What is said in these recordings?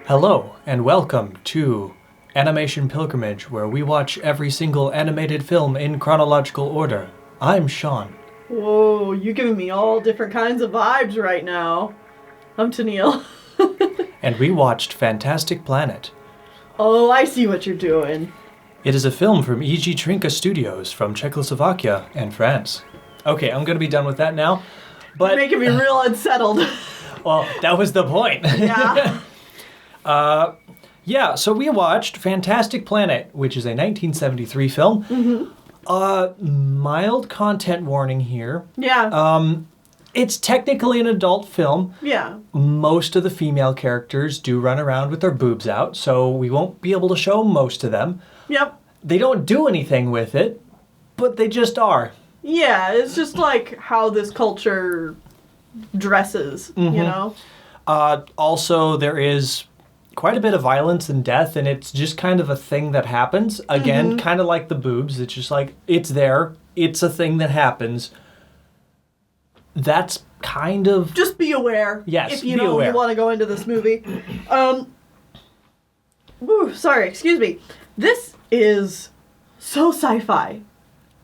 Hello, and welcome to AnimationPilgrimage, where we watch every single animated film in chronological order. I'm Sean. Whoa, you're giving me all different kinds of vibes right now. I'm Tennille. And we watched Fantastic Planet. Oh, I see what you're doing. It is a film from E.G. Trinka Studios from Czechoslovakia and France. Okay, I'm going to be done with that now. But You're making me real unsettled. well, that was the point. Yeah. So we watched Fantastic Planet, which is a 1973 film. Mm-hmm. Mild content warning here. Yeah. It's technically an adult film. Yeah. Most of the female characters do run around with their boobs out, so we won't be able to show most of them. Yep. They don't do anything with it, but they just are. Yeah, it's just like how this culture dresses, you know? Also, there is quite a bit of violence and death, and it's just kind of a thing that happens. Again, kind of like the boobs. It's just like, it's there. It's a thing that happens. That's kind of... Just be aware. Yes, if you be know aware. you want to go into this movie. Sorry, excuse me. This is so sci-fi.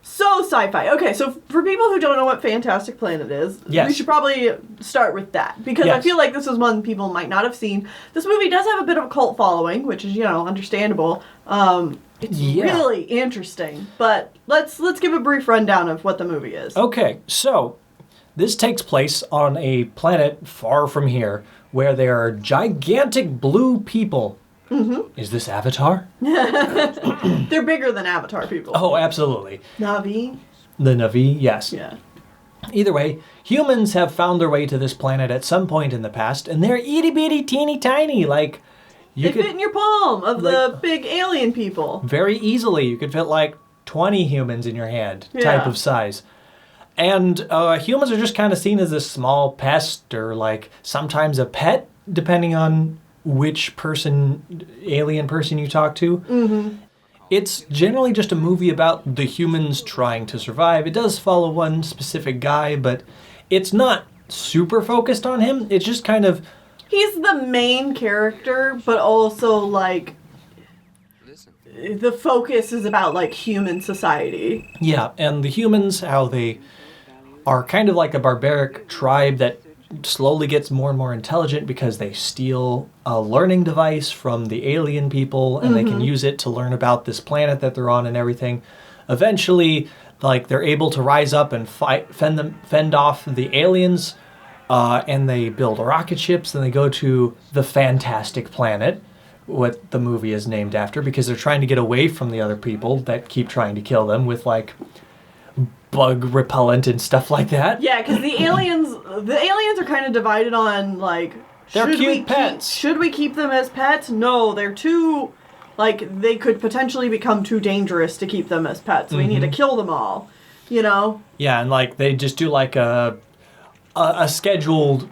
So sci-fi. Okay, so for people who don't know what Fantastic Planet is, Yes. we should probably start with that. Because I Yes. feel like this is one people might not have seen. This movie does have a bit of a cult following, which is, understandable. It's really interesting. But let's give a brief rundown of what the movie is. Okay, so this takes place on a planet far from here where there are gigantic blue people. Mm-hmm. Is this Avatar? They're bigger than Avatar people. Oh, absolutely. Na'vi? The Na'vi, yes. Yeah. Either way, humans have found their way to this planet at some point in the past, and they're itty-bitty, teeny-tiny, like... They fit in your palm of the big alien people. Very easily. You could fit like 20 humans in your hand type Yeah. of size. And humans are just kind of seen as a small pest or like sometimes a pet, depending on which alien person you talk to. Mm-hmm. It's generally just a movie about the humans trying to survive. It does follow one specific guy, but it's not super focused on him. It's just kind of... He's the main character, but also, like, the focus is about, like, human society. Yeah, and the humans, how they are kind of like a barbaric tribe that slowly gets more and more intelligent because they steal a learning device from the alien people and they can use it to learn about this planet that they're on and everything. Eventually, like, they're able to rise up and fend off the aliens, and they build rocket ships and they go to the Fantastic Planet, what the movie is named after, because they're trying to get away from the other people that keep trying to kill them with, like, bug repellent and stuff like that. Yeah, because the aliens are kind of divided on, like... They're cute pets. Should we keep them as pets? No, they're too... Like, they could potentially become too dangerous to keep them as pets. We need to kill them all, you know? Yeah, and, like, they just do, like, a scheduled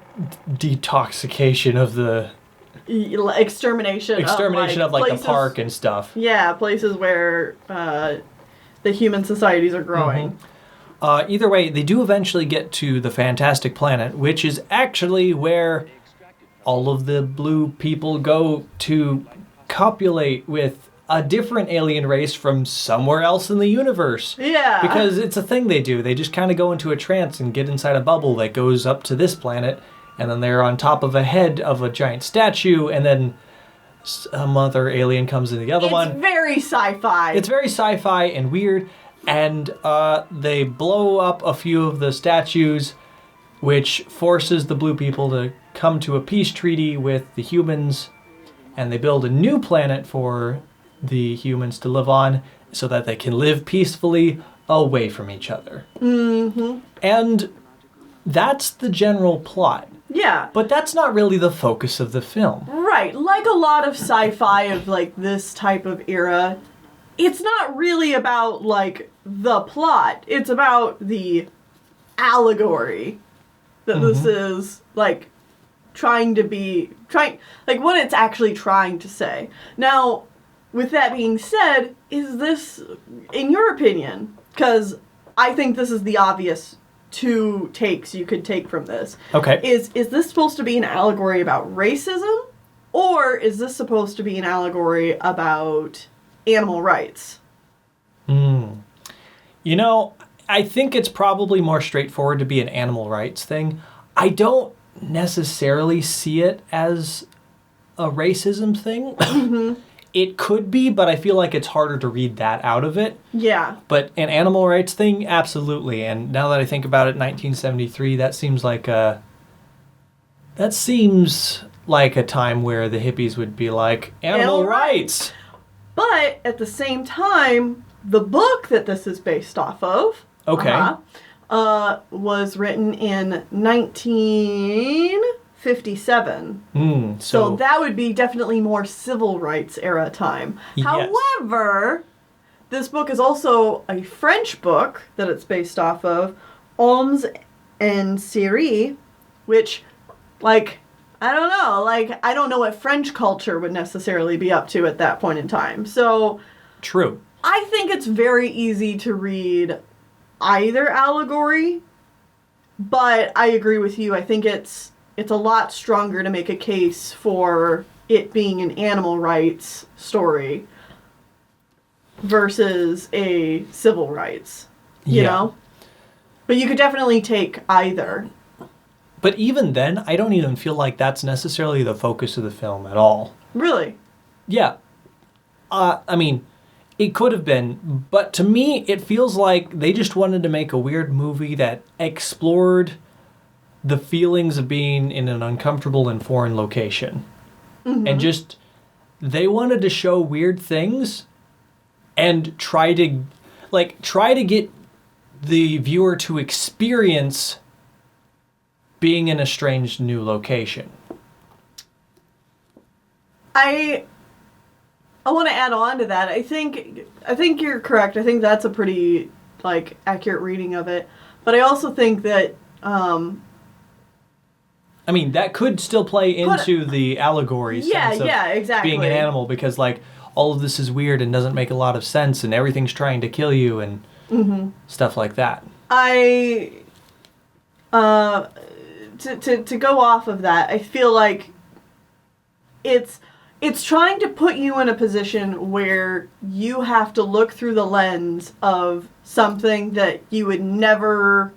detoxification of the... Extermination of, like, places, the park and stuff. Yeah, places where the human societies are growing. Either way, they do eventually get to the Fantastic Planet, which is actually where all of the blue people go to copulate with a different alien race from somewhere else in the universe. Yeah. Because it's a thing they do. They just kind of go into a trance and get inside a bubble that goes up to this planet, and then they're on top of a head of a giant statue, and then some other alien comes in the other one. It's very sci-fi. It's very sci-fi and weird, and they blow up a few of the statues, which forces the blue people to come to a peace treaty with the humans, and they build a new planet for the humans to live on so that they can live peacefully away from each other. Mm-hmm. And that's the general plot. Yeah. But that's not really the focus of the film. Right. Like a lot of sci-fi of, like, this type of era, it's not really about, like, the plot. It's about the allegory that this is, like, like, what it's actually trying to say. Now, with that being said, is this, in your opinion, because I think this is the obvious two takes you could take from this. Okay. Is this supposed to be an allegory about racism? Or is this supposed to be an allegory about animal rights? You know, I think it's probably more straightforward to be an animal rights thing. I don't necessarily see it as a racism thing. It could be, but I feel like it's harder to read that out of it. Yeah. But an animal rights thing, absolutely. And now that I think about it, 1973, that seems like a time where the hippies would be like, animal rights. But at the same time, the book that this is based off of, was written in 1957. So that would be definitely more civil rights era time. Yes. However, this book is also a French book that it's based off of, Hommes en série, which, like, I don't know. Like, I don't know what French culture would necessarily be up to at that point in time. So, true. I think it's very easy to read either allegory, but I agree with you. I think it's a lot stronger to make a case for it being an animal rights story versus a civil rights, you know? But you could definitely take either. But even then, I don't even feel like that's necessarily the focus of the film at all. Really? Yeah. I mean, it could have been, but to me, it feels like they just wanted to make a weird movie that explored the feelings of being in an uncomfortable and foreign location. And just, they wanted to show weird things and try to get the viewer to experience being in a strange new location. I want to add on to that. I think you're correct. I think that's a pretty accurate reading of it. But I also think that I mean, that could still play into the allegory sense of exactly. being an animal, because all of this is weird and doesn't make a lot of sense and everything's trying to kill you and stuff like that. To go off of that, I feel like it's trying to put you in a position where you have to look through the lens of something that you would never,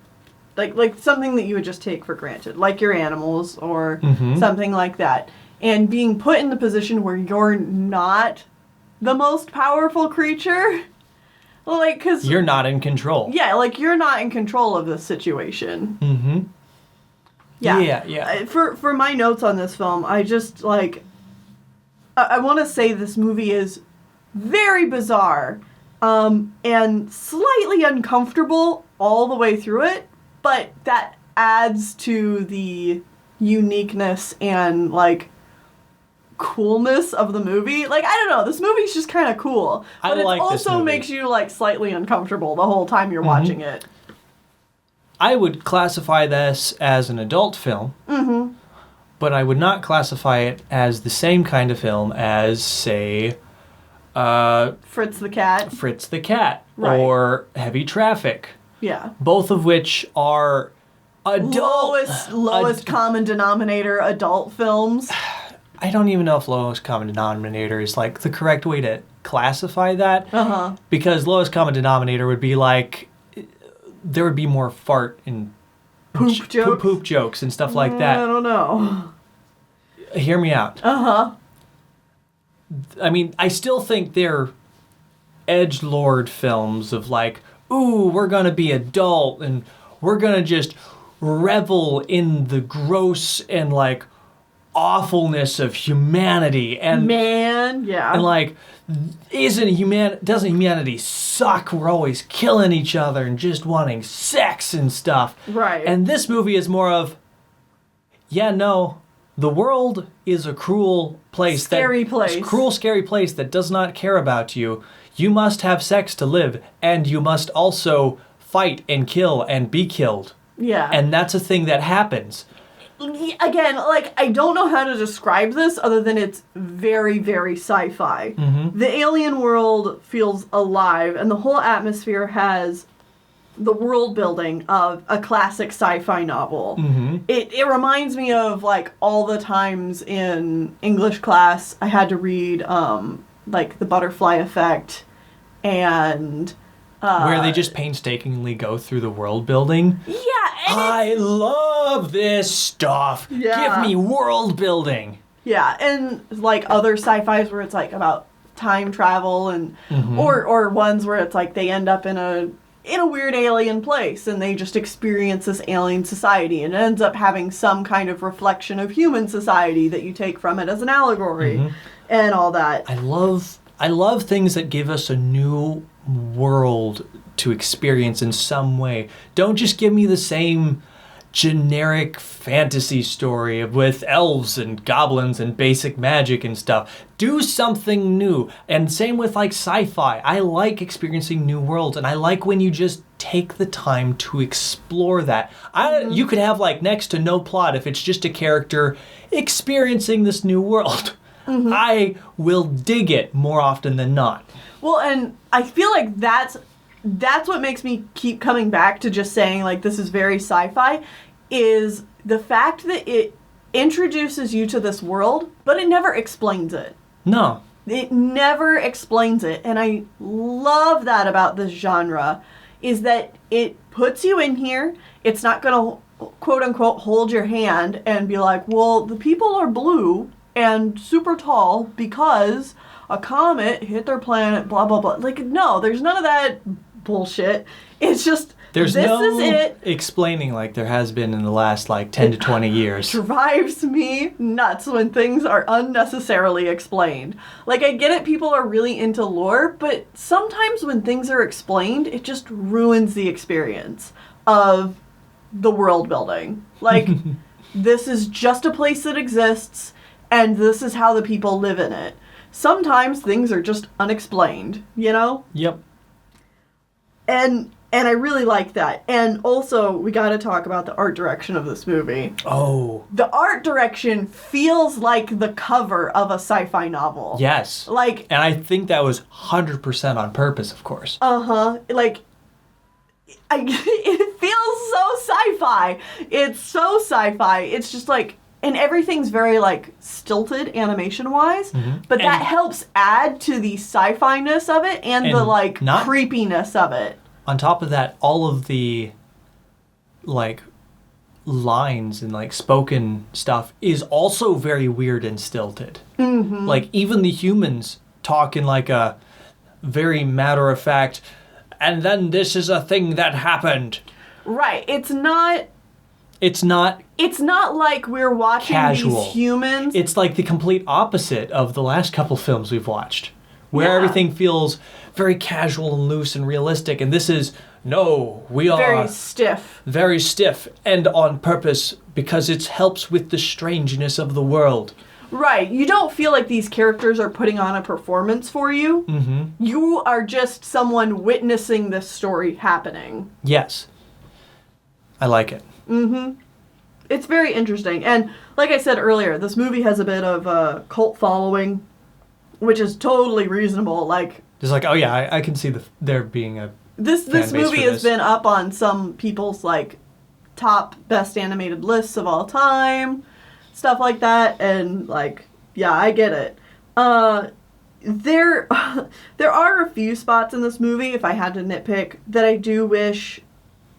like something that you would just take for granted, like your animals or something like that. And being put in the position where you're not the most powerful creature, because you're not in control. Yeah, you're not in control of this situation. Yeah. For my notes on this film, I just, I want to say this movie is very bizarre and slightly uncomfortable all the way through it, but that adds to the uniqueness and, coolness of the movie. I don't know, this movie's just kind of cool. But it also makes you, slightly uncomfortable the whole time you're watching it. I would classify this as an adult film, but I would not classify it as the same kind of film as, say, Fritz the Cat. Right. Or Heavy Traffic. Yeah. Both of which are adult... Lowest common denominator adult films. I don't even know if lowest common denominator is, the correct way to classify that. Because lowest common denominator would be, there would be more fart and poop jokes and stuff like that. I don't know. Hear me out. I mean, I still think they're edgelord films of ooh, we're gonna be adult and we're gonna just revel in the gross and awfulness of humanity and doesn't humanity suck? We're always killing each other and just wanting sex and stuff. Right. And this movie is more of, the world is a cruel place. Scary place. Cruel, scary place that does not care about you. You must have sex to live, and you must also fight and kill and be killed. Yeah. And that's a thing that happens. Again, I don't know how to describe this other than it's very, very sci-fi. The alien world feels alive, and the whole atmosphere has the world building of a classic sci-fi novel. Mm-hmm. It reminds me of like all the times in English class I had to read like The Butterfly Effect and where they just painstakingly go through the world building. yeah, I love this stuff. Yeah. Give me world building. yeah, and like other sci-fis where it's like about time travel and Mm-hmm. or ones where it's like they end up in a weird alien place and they just experience this alien society and it ends up having some kind of reflection of human society that you take from it as an allegory Mm-hmm. and all that. I love things that give us a new world to experience in some way. Don't just give me the same generic fantasy story with elves and goblins and basic magic and stuff. Do something new. And same with like sci-fi. I like experiencing new worlds, and I like when you just take the time to explore that. You could have like next to no plot if it's just a character experiencing this new world. I will dig it more often than not. Well, and I feel like that's what makes me keep coming back to just saying like this is very sci-fi, is the fact that it introduces you to this world, but it never explains it. No. It never explains it, and I love that about this genre, is that it puts you in here. It's not going to quote unquote hold your hand and be like, well, the people are blue and super tall because a comet hit their planet, blah, blah, blah. Like, no, there's none of that bullshit. It's just, There's this no is it. explaining like there has been in the last like 10 to 20 years. Drives me nuts when things are unnecessarily explained. Like, I get it, people are really into lore, but sometimes when things are explained, it just ruins the experience of the world building. Like, this is just a place that exists, and this is how the people live in it. Sometimes things are just unexplained, you know? Yep. And I really like that. And also, we got to talk about the art direction of this movie. Oh. The art direction feels like the cover of a sci-fi novel. Yes. Like, And I think that was 100% on purpose, of course. like, it feels so sci-fi. It's so sci-fi. It's just like, and everything's very like stilted animation-wise, but that helps add to the sci-fi-ness of it and the like creepiness of it. On top of that, all of the like lines and like spoken stuff is also very weird and stilted. Mm-hmm. Like even the humans talk in like a very matter-of-fact, and then this is a thing that happened. Right. It's not like we're watching casual. these humans. It's like the complete opposite of the last couple films we've watched, where everything feels very casual and loose and realistic, and this is, no, we are very stiff. Very stiff, and on purpose, because it helps with the strangeness of the world. Right. You don't feel like these characters are putting on a performance for you. Mm-hmm. You are just someone witnessing this story happening. Yes. I like it. Mm-hmm. It's very interesting. And like I said earlier, this movie has a bit of a cult following, which is totally reasonable. Like, Just like, oh yeah, I can see there being a this fan base movie for has been up on some people's like top best animated lists of all time, stuff like that, and like, yeah, I get it. There are a few spots in this movie, if I had to nitpick, that I do wish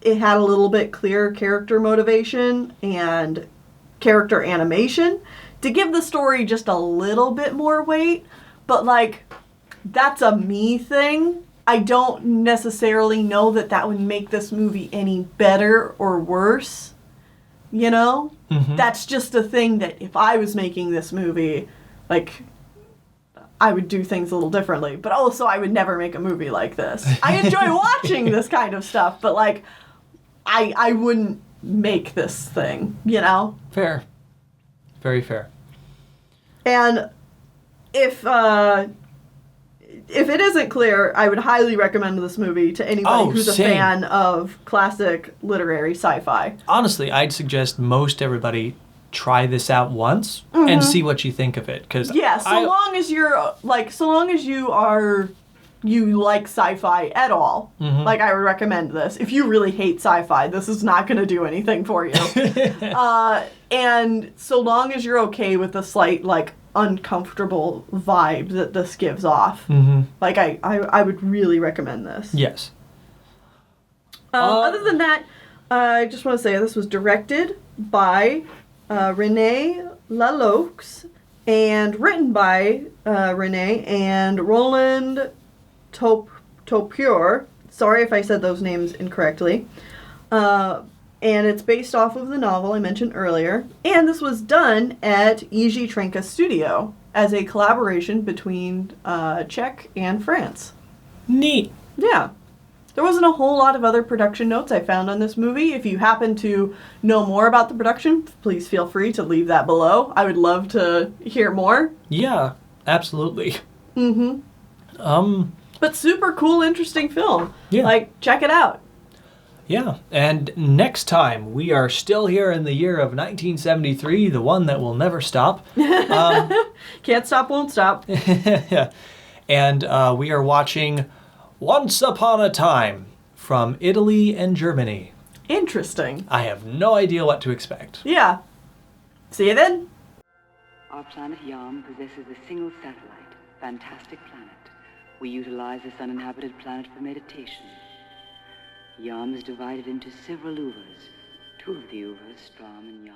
it had a little bit clearer character motivation and character animation to give the story just a little bit more weight. But like, that's a me thing. I don't necessarily know that would make this movie any better or worse. You know? Mm-hmm. That's just a thing that if I was making this movie, like, I would do things a little differently. But also, I would never make a movie like this. I enjoy watching this kind of stuff, but like, I wouldn't make this thing, you know? Fair. Very fair. And if it isn't clear, I would highly recommend this movie to anybody who's a fan of classic literary sci-fi. Honestly, I'd suggest most everybody try this out once and see what you think of it. 'Cause yeah, so long as you are you like sci-fi at all, like, I would recommend this. If you really hate sci-fi, this is not going to do anything for you. And so long as you're okay with the slight, like, uncomfortable vibe that this gives off, like, I would really recommend this. Yes. Other than that, I just want to say this was directed by Renee Laloux and written by Renee and Roland Topure. Sorry if I said those names incorrectly. And it's based off of the novel I mentioned earlier. And this was done at Iji Trenka Studio as a collaboration between Czech and France. Neat. Yeah. There wasn't a whole lot of other production notes I found on this movie. If you happen to know more about the production, please feel free to leave that below. I would love to hear more. Yeah, absolutely. But super cool, interesting film. Yeah. Like, check it out. Yeah, and next time we are still here in the year of 1973, the one that will never stop. Can't stop, won't stop. And we are watching Once Upon a Time from Italy and Germany. Interesting. I have no idea what to expect. Yeah. See you then. Our planet Yam possesses a single satellite, fantastic planet. We utilize this uninhabited planet for meditation. Yam is divided into several uvas. Two of the uvas, Strom and Yat,